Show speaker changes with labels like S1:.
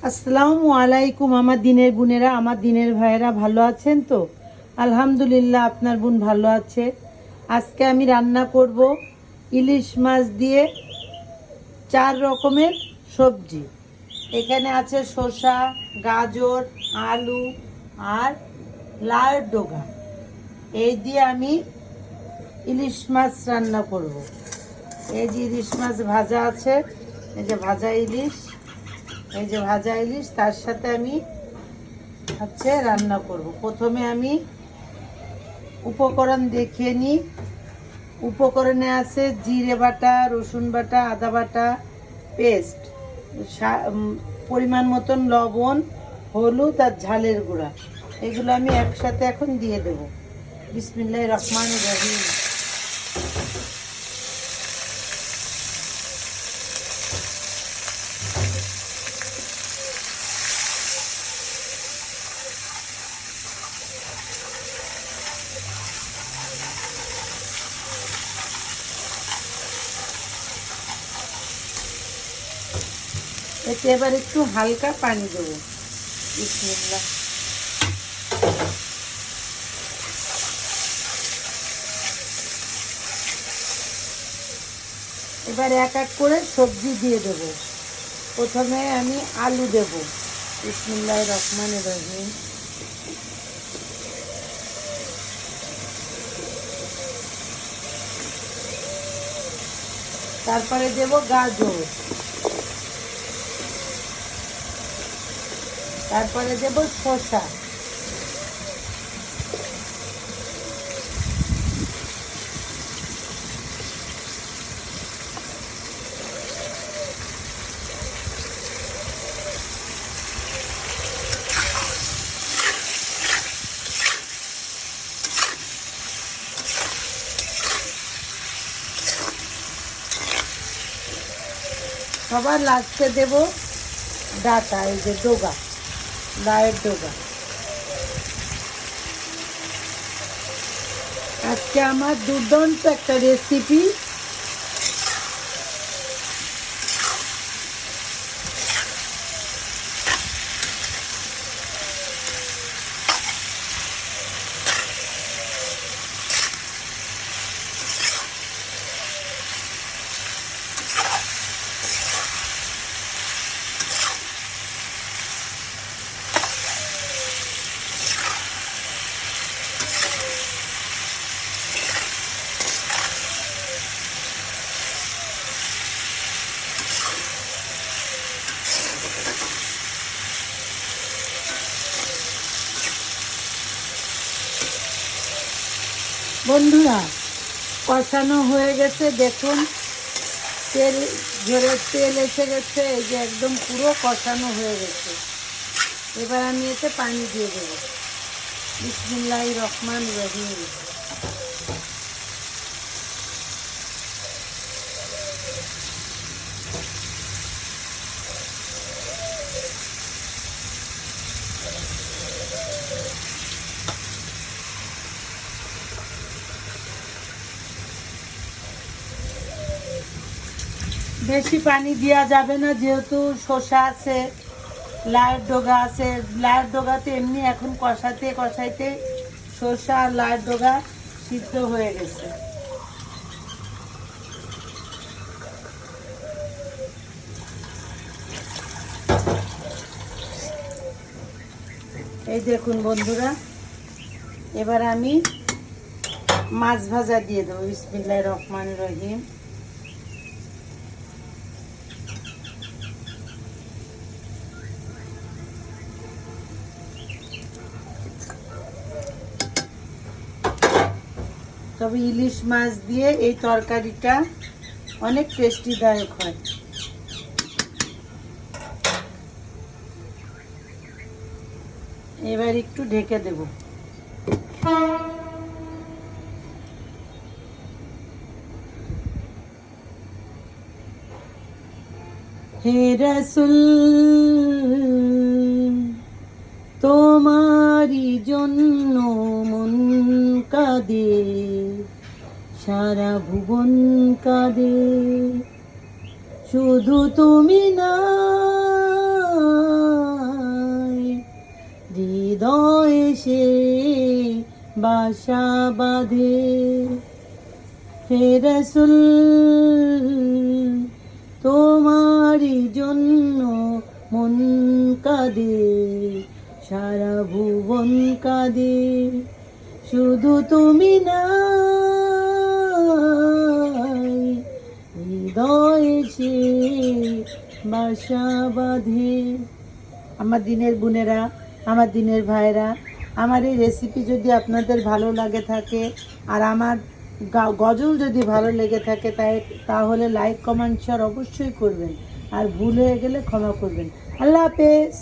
S1: আসসালামু আলাইকুম আমার দিনের বোনেরা, আমার দিনের ভাইয়েরা ভালো আছেন তো? আলহামদুলিল্লাহ, আপনার বোন ভালো আছে। আজকে আমি রান্না করব ইলিশ মাছ দিয়ে 4 রকমের সবজি। এখানে আছে শসা, গাজর, আলু আর লাউয়ের ডগা। এই দিয়ে আমি ইলিশ মাছ রান্না করব। এই যে ইলিশ মাছ ভাজা আছে, এই যে ভাজা ইলিশ, এই যে ভাজা ইলিশ, তার সাথে আমি রান্না করব। প্রথমে আমি উপকরণ দেখিয়ে নিই। উপকরণে আছে জিরে বাটা, রসুন বাটা, আদা বাটা, পেস্ট, পরিমাণ মতন লবণ, হলুদ আর ঝালের গুঁড়া। এগুলো আমি একসাথে এখন দিয়ে দেব। বিসমিল্লাহির রহমানির রহিম। এতে এবার একটু হালকা পানি দেবো। বিসমিল্লাহ। এবার এক এক করে সবজি দিয়ে দেব। প্রথমে আমি আলু দেব। বিসমিল্লাহির রহমানির রহিম। তারপরে দেব গাজর, তারপরে দেব শসা, সবার লাস্টে দেব ডাটা, এই যে ডগা, লাউয়ের ডগা। আজকে আমার দুর্দান্ত একটা রেসিপি। বন্ধুরা, কষানো হয়ে গেছে, দেখুন তেল ঝরে, তেল এসে গেছে। এই যে একদম পুরো কষানো হয়ে গেছে। এবার আমি এতে পানি দিয়ে দেব। বিসমিল্লাহির রহমানির রহিম। বেশি পানি দেওয়া যাবে না, যেহেতু শসা আছে, লাউয়ের ডগা আছে। লাউয়ের ডগাতে এমনি এখন কষাইতে কষাইতে শসা আর লাউয়ের ডগা সিদ্ধ হয়ে গেছে। এই দেখুন বন্ধুরা, এবার আমি মাছ ভাজা দিয়ে দেবো। বিসমিল্লাহির রহমানির রহিম। তবে ইলিশ মাছ দিয়ে এই তরকারিটা অনেক টেস্টিদায়ক হয়। এবার একটু ঢেকে দেব। হে রাসূল, তোমারই জন্য মন কাঁদে, সারা ভুবন কাঁদে, শুধু তুমি না এসে বাসা বাঁধে। হে রাসূল তোমারই জন্য মন কাঁদে, সারা ভুবন কাঁদে, শুধু তুমি নাই, হৃদয়ে সে বাসা বাঁধে। আমার দিনের বোনেরা, আমার দিনের ভাইরা, আমার এই রেসিপি যদি আপনাদের ভালো লাগে থাকে আর আমার গজল যদি ভালো লেগে থাকে তাহলে লাইক কমেন্ট শেয়ার অবশ্যই করবেন, আর ভুল হয়ে গেলে ক্ষমা করবেন। আল্লাহ হাফেজ।